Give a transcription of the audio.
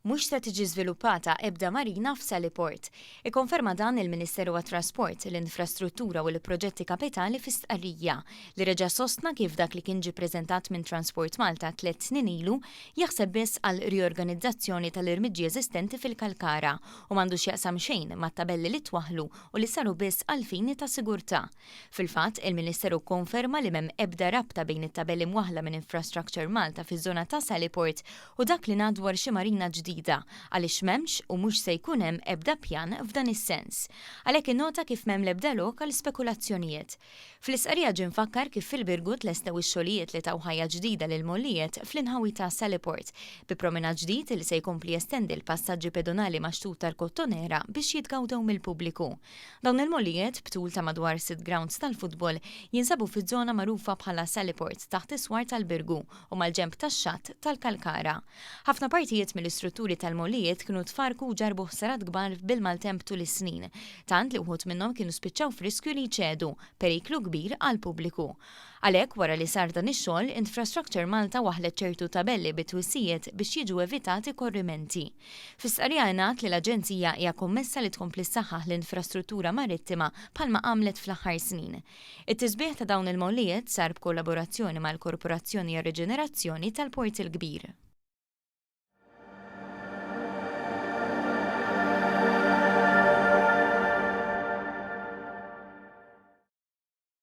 mhux se tiġi żviluppata ebda marina f'Saliport. Ikkonferma dan il-Ministeru għat-Trasport, l-Infrastruttura u l-Proġetti Kapitali fi stqarrija li reġa' sostna kif dak li kien ġie ppreżentat minn Transport Malta 3 snin ilu jaħseb biss għal riorganizzazzjoni tal-irmiġġi eżistenti fil-Kalkara u m'għandux jaqsam xejn mat-tabelli li twaħħlu u li saru biss għal fini ta' sigurtà. Fil-fatt, il-Ministeru konferma li m'hemm ebda rabta bejn it-tabelli mwaħla minn Infrastructure Malta fiż-żona ta' Saliport u dak li ngħad dwar xi marina ġdida għaliex m'hemmx u mhux se jkun hemm ebda pjan f'dan is-sens. Għalhekk innota kif m'hemm l-ebda lok għal spekulazzjonijiet. Fl-isqarrija ġie nfakkar kif fil-Birgu tlestew ix-xogħlijiet li taw ħajja ġdida lil mollijiet fl-inħawi ta' Saliport bi promenad ġdid li se jkompli jestendi l-passaġġi pedonali maċtut tal-Kottonera biex jitgawdew mill-pubbliku. Dawn il-mollijiet btul ta' madwar 6 grounds tal-futbol jinsabu fiż-żona magħrufa bħala Saliport taħt iswar tal-Birgu u mal-ġenb tax-xatt tal-Kalkara. Ħafna partijiet mill-istrutturi tal-mollijiet kienu tfarku u ġarbu ħsarat kbar bil-maltemp tul is-snin, tant li wħud minnhom kienu spiċċaw f'riskju li jċedu, periklu kbir għall-pubbliku. Għalhekk wara li sar dan ix-xogħol, Infrastructure Malta waħlet ċertu tabelli bit-twissijiet biex jiġu evitati korrimenti. Fis-stqarrija ngħid li l-Aġenzija hija kommessa li tkompli ssaħħaħ l-infrastruttura marittima bħalma għamlet fl-aħħar snin. It-tisbieħ ta' dawn il-mollijiet sar b'kollaborazzjoni mal-Korporazzjoni għar-Riġenerazzjoni tal-Port il-Kbir.